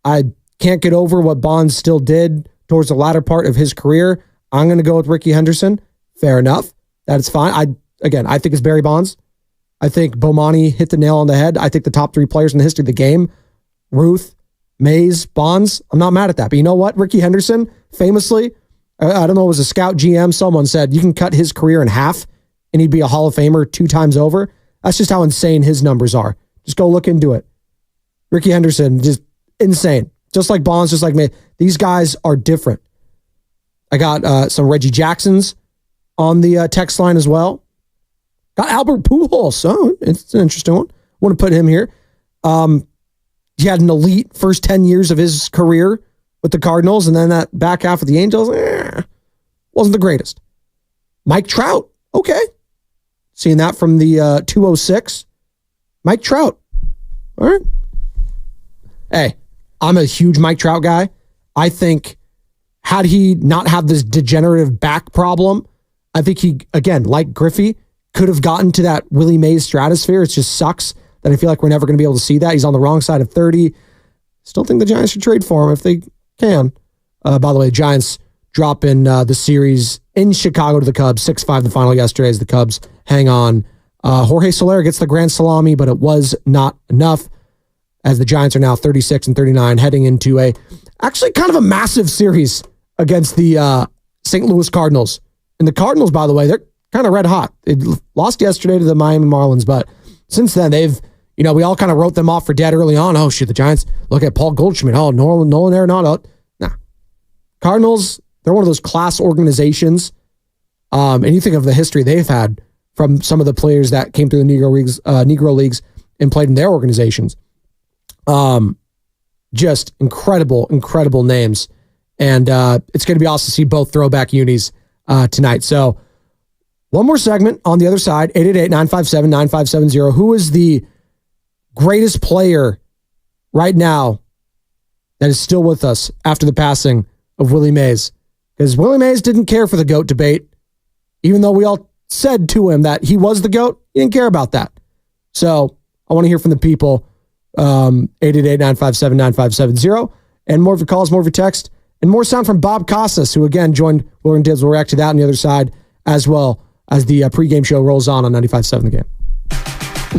I can't get over what Bonds still did towards the latter part of his career. I'm going to go with Ricky Henderson. Fair enough. That's fine. I think it's Barry Bonds. I think Bomani hit the nail on the head. I think the top three players in the history of the game, Ruth, Mays, Bonds, I'm not mad at that. But you know what? Ricky Henderson, famously, I don't know, it was a scout GM. Someone said you can cut his career in half and he'd be a Hall of Famer 2 times over. That's just how insane his numbers are. Just go look into it. Ricky Henderson, just insane. Just like Bonds, just like me. These guys are different. I got some Reggie Jacksons on the text line as well. Got Albert Pujols. Oh, it's an interesting one. Want to put him here. He had an elite first 10 years of his career with the Cardinals, and then that back half of the Angels, wasn't the greatest. Mike Trout, okay. Seeing that from the 206. Mike Trout. All right. Hey, I'm a huge Mike Trout guy. I think had he not had this degenerative back problem, I think he, again, like Griffey, could have gotten to that Willie Mays stratosphere. It just sucks that I feel like we're never going to be able to see that. He's on the wrong side of 30. Still think the Giants should trade for him if they can. By the way, the Giants drop in the series in Chicago to the Cubs, 6-5 the final yesterday as the Cubs hang on. Jorge Soler gets the grand salami, but it was not enough as the Giants are now 36-39 heading into actually kind of a massive series against the St. Louis Cardinals. And the Cardinals, by the way, they're kind of red hot. They lost yesterday to the Miami Marlins, but since then they've, we all kind of wrote them off for dead early on. Oh, shoot, the Giants, look at Paul Goldschmidt. Oh, Nolan Arenado. Nah. Cardinals, they're one of those class organizations. And you think of the history they've had from some of the players that came through the Negro Leagues and played in their organizations. Just incredible names. And it's going to be awesome to see both throwback unis tonight. So one more segment on the other side, 888-957-9570. Who is the greatest player right now that is still with us after the passing of Willie Mays? Because Willie Mays didn't care for the GOAT debate, even though we all said to him that he was the GOAT. He didn't care about that. So I want to hear from the people. 888-957-9570. And more of your calls, more of your text, and more sound from Bob Costas, who again joined William Dibbs. We'll react to that on the other side, as well as the pregame show rolls on 95.7 The Game.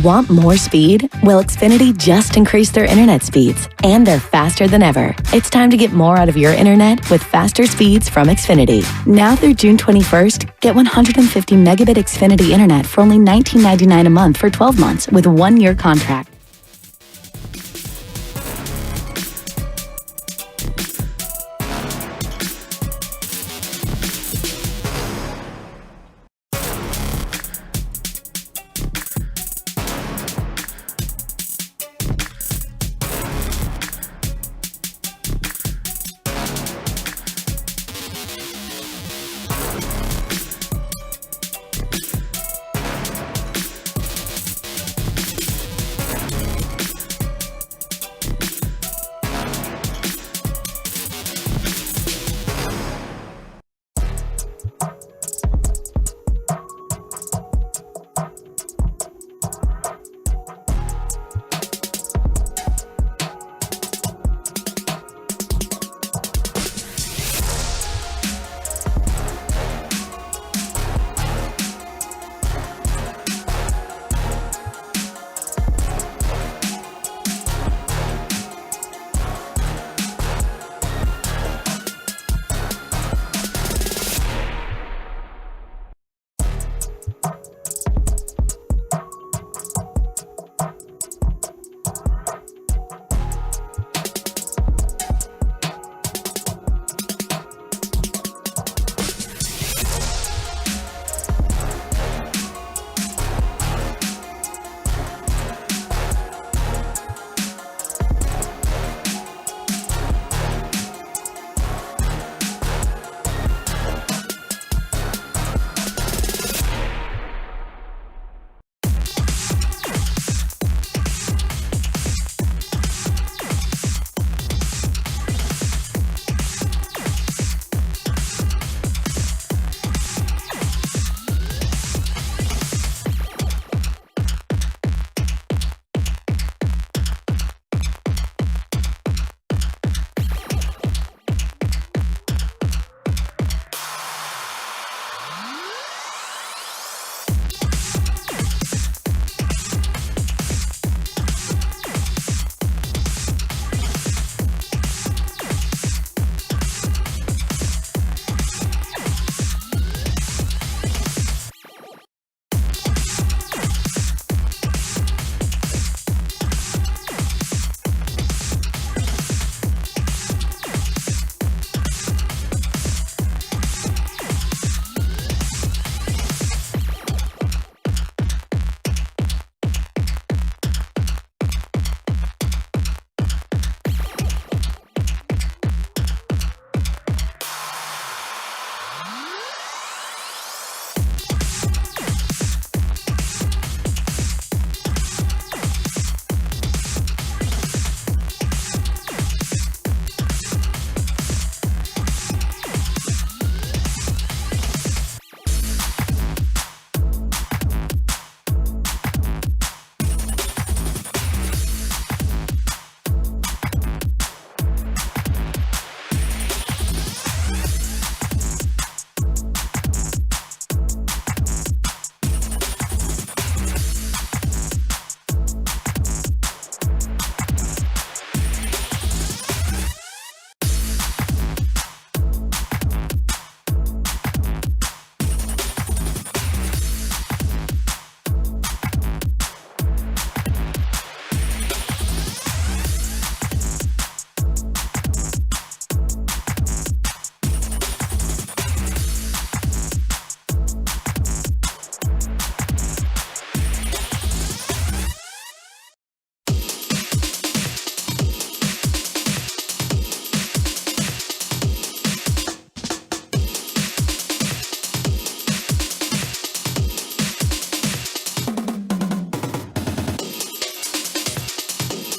Want more speed? Well, Xfinity just increased their internet speeds, and they're faster than ever. It's time to get more out of your internet with faster speeds from Xfinity. Now through June 21st, get 150 megabit Xfinity internet for only $19.99 a month for 12 months with a 1-year contract.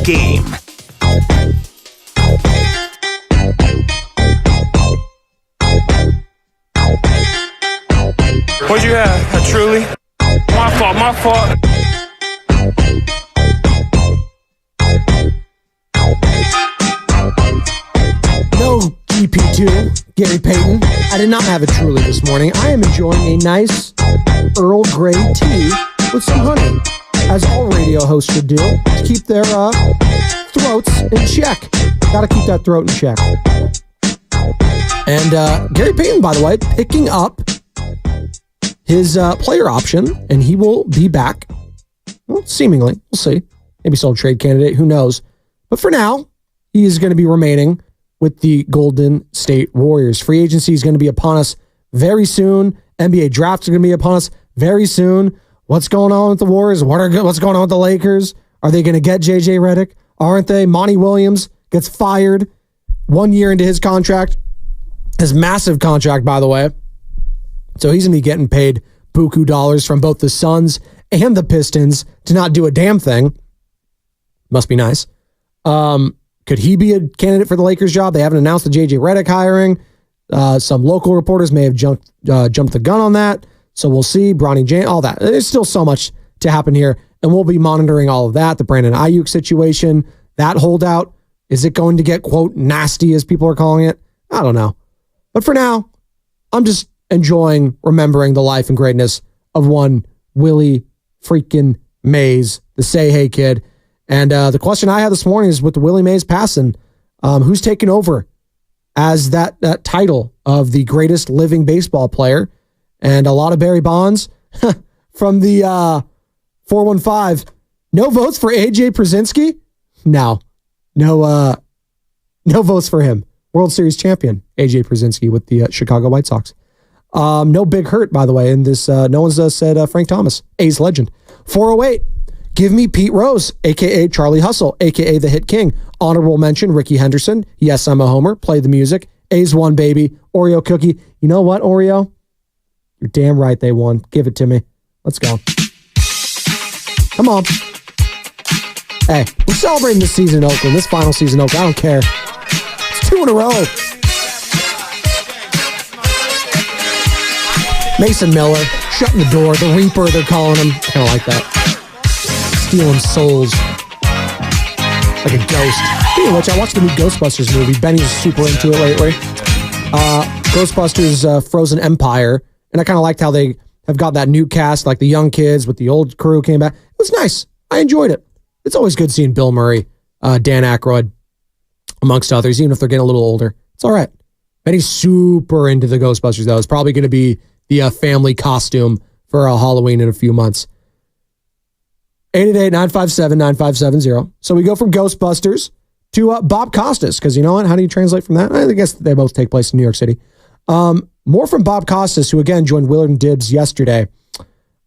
Game. What'd you have? A Truly? My fault. No GP2, Gary Payton. I did not have a Truly this morning. I am enjoying a nice Earl Grey tea with some honey, as all radio hosts should do, to keep their throats in check. Gotta keep that throat in check. And Gary Payton, by the way, picking up his player option, and he will be back. Well, seemingly. We'll see. Maybe still a trade candidate. Who knows? But for now, he is going to be remaining with the Golden State Warriors. Free agency is going to be upon us very soon. NBA drafts are going to be upon us very soon. What's going on with the Warriors? What's going on with the Lakers? Are they going to get JJ Redick? Aren't they? Monty Williams gets fired 1 year into his contract. His massive contract, by the way. So he's going to be getting paid buku dollars from both the Suns and the Pistons to not do a damn thing. Must be nice. Could he be a candidate for the Lakers job? They haven't announced the JJ Redick hiring. Some local reporters may have jumped the gun on that. So we'll see. Bronny James, all that. There's still so much to happen here, and we'll be monitoring all of that. The Brandon Ayuk situation, that holdout. Is it going to get, quote, nasty, as people are calling it? I don't know. But for now, I'm just enjoying remembering the life and greatness of one Willie freaking Mays, the Say Hey Kid. And the question I had this morning is, with the Willie Mays passing, who's taking over as that title of the greatest living baseball player? And a lot of Barry Bonds from the 415. No votes for AJ Przinsky? No votes for him. World Series champion AJ Przinsky with the Chicago White Sox. No big hurt, by the way, in this. No one's said Frank Thomas, A's legend. 408. Give me Pete Rose, a.k.a. Charlie Hustle, a.k.a. the Hit King. Honorable mention, Ricky Henderson. Yes, I'm a homer. Play the music. A's won, baby. Oreo cookie. You know what, Oreo? You're damn right they won. Give it to me. Let's go. Come on. Hey, we're celebrating this season in Oakland, this final season in Oakland. I don't care. It's 2 in a row. Mason Miller, shutting the door. The Reaper, they're calling him. I kind of like that. Stealing souls like a ghost. Speaking of which, I watched the new Ghostbusters movie. Benny's super into it lately. Ghostbusters Frozen Empire. And I kind of liked how they have got that new cast, like the young kids with the old crew came back. It was nice. I enjoyed it. It's always good seeing Bill Murray, Dan Aykroyd, amongst others, even if they're getting a little older. It's all right. Benny's super into the Ghostbusters, though. It's probably going to be the family costume for Halloween in a few months. 888-957-9570. So we go from Ghostbusters to Bob Costas, because you know what? How do you translate from that? I guess they both take place in New York City. More from Bob Costas, who again joined Willard and Dibbs yesterday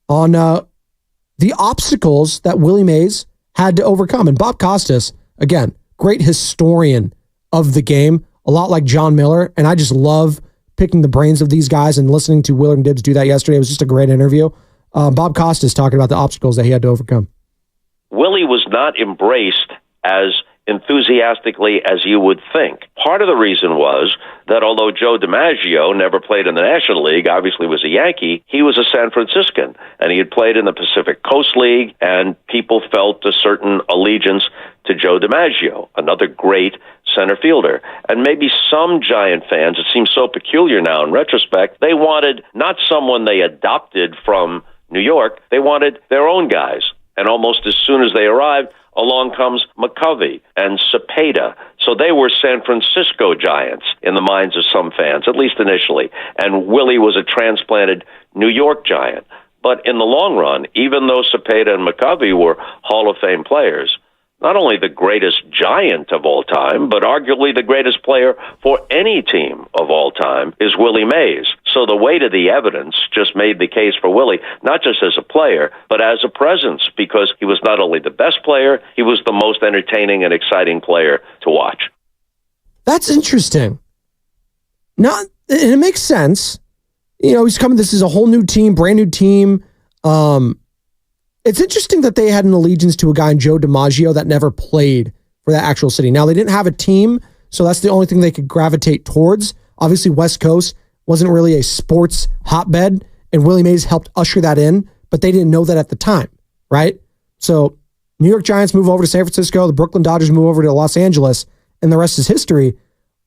on the obstacles that Willie Mays had to overcome. And Bob Costas, again, great historian of the game, a lot like John Miller. And I just love picking the brains of these guys and listening to Willard and Dibbs do that yesterday. It was just a great interview. Bob Costas talking about the obstacles that he had to overcome. Willie was not embraced as enthusiastically as you would think. Part of the reason was that although Joe DiMaggio never played in the National League, obviously was a Yankee, he was a San Franciscan, and he had played in the Pacific Coast League, and people felt a certain allegiance to Joe DiMaggio, another great center fielder. And maybe some Giant fans, it seems so peculiar now in retrospect, they wanted not someone they adopted from New York, they wanted their own guys. And almost as soon as they arrived, along comes McCovey and Cepeda. So they were San Francisco Giants in the minds of some fans, at least initially. And Willie was a transplanted New York Giant. But in the long run, even though Cepeda and McCovey were Hall of Fame players, not only the greatest Giant of all time, but arguably the greatest player for any team of all time is Willie Mays. So the weight of the evidence just made the case for Willie, not just as a player, but as a presence, because he was not only the best player, he was the most entertaining and exciting player to watch. That's interesting. Now, and it makes sense. You know, he's coming, this is a whole new team, brand new team. It's interesting that they had an allegiance to a guy in Joe DiMaggio that never played for that actual city. Now, they didn't have a team, so that's the only thing they could gravitate towards. Obviously, West Coast wasn't really a sports hotbed, and Willie Mays helped usher that in, but they didn't know that at the time, right? So New York Giants move over to San Francisco, the Brooklyn Dodgers move over to Los Angeles, and the rest is history.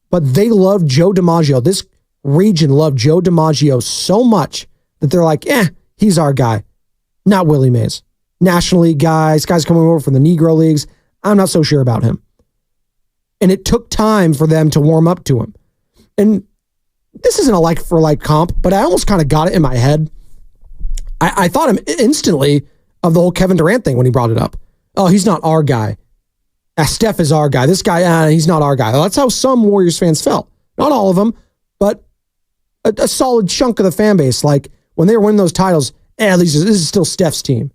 But they loved Joe DiMaggio. This region loved Joe DiMaggio so much that they're like, he's our guy, not Willie Mays. National League guys coming over from the Negro Leagues. I'm not so sure about him. And it took time for them to warm up to him. And this isn't a like-for-like comp, but I almost kind of got it in my head. I thought him instantly of the whole Kevin Durant thing when he brought it up. Oh, he's not our guy. Steph is our guy. This guy, he's not our guy. Well, that's how some Warriors fans felt. Not all of them, but a solid chunk of the fan base. Like, when they were winning those titles, this is still Steph's team,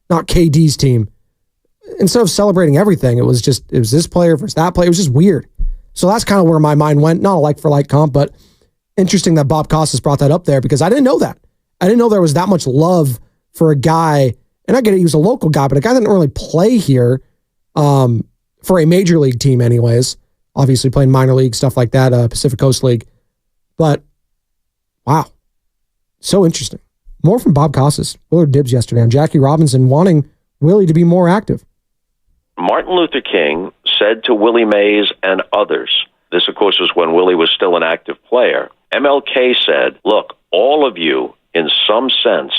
not KD's team. Instead of celebrating everything, it was this player versus that player. It was just weird. So that's kind of where my mind went. Not a like-for-like comp, but interesting that Bob Costas brought that up there because I didn't know that. I didn't know there was that much love for a guy, and I get it, he was a local guy, but a guy that didn't really play here for a major league team anyways. Obviously playing minor league, stuff like that, Pacific Coast League. But, wow. So interesting. More from Bob Costas, Willard Dibbs yesterday on Jackie Robinson wanting Willie to be more active. Martin Luther King said to Willie Mays and others, this of course was when Willie was still an active player, MLK said, look, all of you in some sense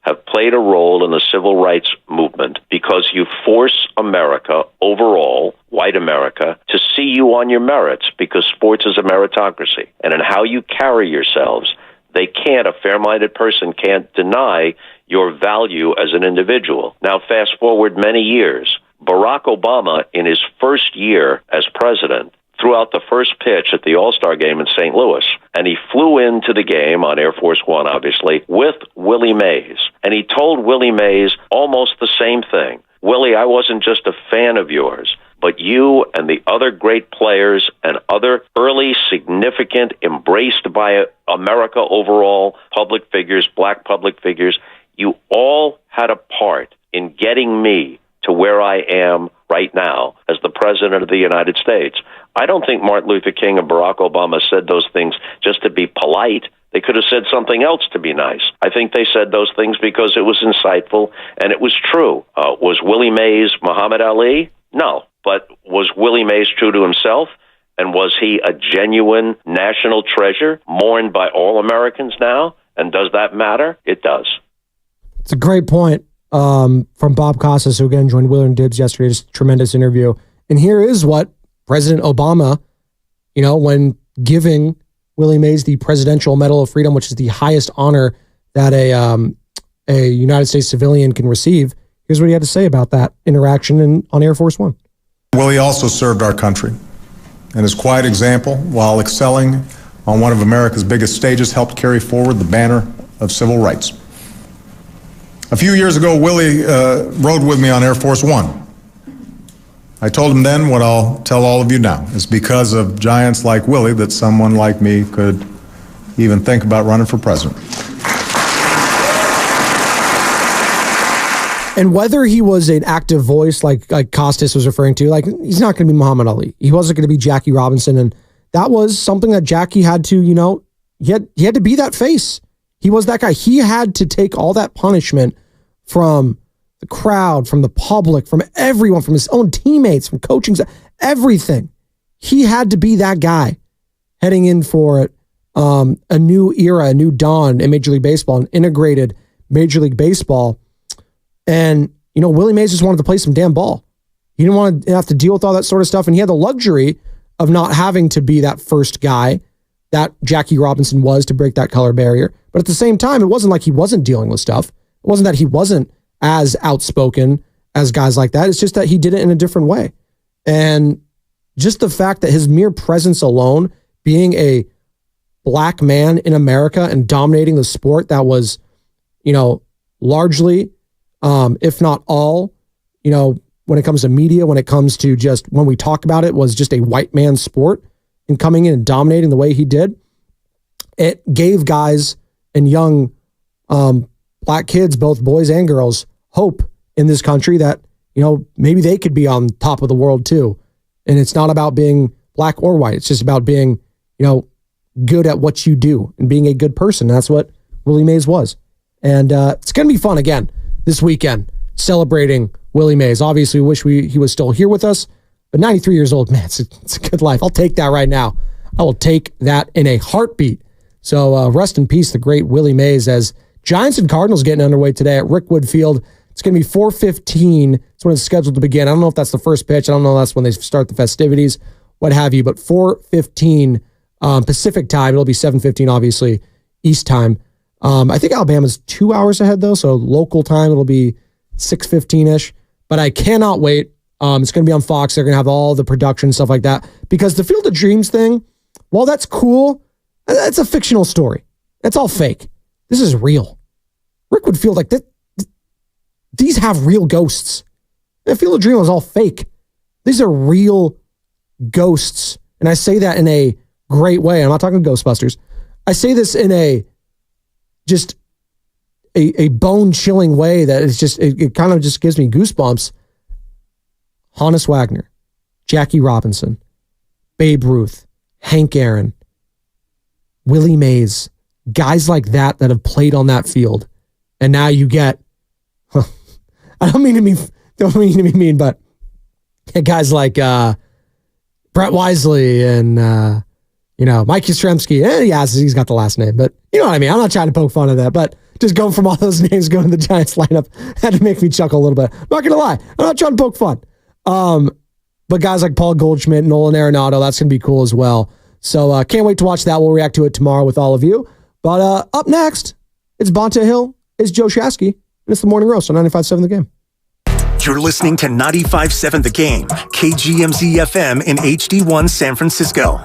have played a role in the civil rights movement because you force America overall, white America, to see you on your merits because sports is a meritocracy. And in how you carry yourselves, a fair-minded person can't deny your value as an individual. Now, fast forward many years. Barack Obama, in his first year as president, threw out the first pitch at the All-Star game in St. Louis. And he flew into the game on Air Force One, obviously, with Willie Mays. And he told Willie Mays almost the same thing. Willie, I wasn't just a fan of yours, but you and the other great players and other early, significant, embraced by America overall, public figures, black public figures, you all had a part in getting me to where I am right now as the President of the United States. I don't think Martin Luther King and Barack Obama said those things just to be polite. They could have said something else to be nice. I think they said those things because it was insightful and it was true. Was Willie Mays Muhammad Ali? No. But was Willie Mays true to himself? And was he a genuine national treasure, mourned by all Americans now? And does that matter? It does. It's a great point from Bob Costas, who again joined Willard Dibbs yesterday. Just a tremendous interview. And here is what President Obama, when giving Willie Mays the Presidential Medal of Freedom, which is the highest honor that a United States civilian can receive. Here's what he had to say about that interaction on Air Force One. Willie also served our country, and his quiet example, while excelling on one of America's biggest stages, helped carry forward the banner of civil rights. A few years ago, Willie rode with me on Air Force One. I told him then what I'll tell all of you now. It's because of giants like Willie that someone like me could even think about running for president. And whether he was an active voice like Costas was referring to, like, he's not going to be Muhammad Ali. He wasn't going to be Jackie Robinson. And that was something that Jackie had to, he had to be that face. He was that guy. He had to take all that punishment from the crowd, from the public, from everyone, from his own teammates, from coaching, everything. He had to be that guy heading in for a new era, a new dawn in Major League Baseball, an integrated Major League Baseball. And, Willie Mays just wanted to play some damn ball. He didn't want to have to deal with all that sort of stuff. And he had the luxury of not having to be that first guy that Jackie Robinson was to break that color barrier. But at the same time, it wasn't like he wasn't dealing with stuff. It wasn't that he wasn't as outspoken as guys like that. It's just that he did it in a different way. And just the fact that his mere presence alone, being a black man in America and dominating the sport that was, largely, if not all, when it comes to media, when it comes to just when we talk about it, was just a white man's sport, and coming in and dominating the way he did, it gave guys and young black kids, both boys and girls, hope in this country that, maybe they could be on top of the world too. And it's not about being black or white. It's just about being, good at what you do and being a good person. That's what Willie Mays was. And it's going to be fun again this weekend, celebrating Willie Mays. Obviously, we wish he was still here with us, but 93 years old, man, it's a good life. I'll take that right now. I will take that in a heartbeat. So rest in peace, the great Willie Mays, as Giants and Cardinals getting underway today at Rickwood Field. It's going to be 4:15. It's when it's scheduled to begin. I don't know if that's the first pitch. I don't know if that's when they start the festivities, what have you, but 4:15 Pacific time. It'll be 7:15, obviously, East time. I think Alabama's 2 hours ahead, though, so local time, it'll be 6:15-ish. But I cannot wait. It's going to be on Fox. They're going to have all the production, stuff like that. Because the Field of Dreams thing, while that's cool, it's a fictional story. It's all fake. This is real. Rickwood Field, like that, these have real ghosts. The Field of Dreams was all fake. These are real ghosts. And I say that in a great way. I'm not talking Ghostbusters. I say this in a just a bone-chilling way that is just, it kind of just gives me goosebumps. Honus Wagner, Jackie Robinson, Babe Ruth, Hank Aaron, Willie Mays, guys like that have played on that field. And now you get, I don't mean to be mean, but guys like Brett Wisely and Mike Yastrzemski. Yes, he's got the last name, but you know what I mean. I'm not trying to poke fun of that, but just going from all those names going to the Giants lineup had to make me chuckle a little bit. I'm not gonna lie, I'm not trying to poke fun. But guys like Paul Goldschmidt, Nolan Arenado, that's gonna be cool as well. So can't wait to watch that. We'll react to it tomorrow with all of you. But up next, it's Bonta Hill, it's Joe Shasky, and it's the Morning Roast on 95.7 The Game. You're listening to 95.7 The Game, KGMZ FM in HD1 San Francisco.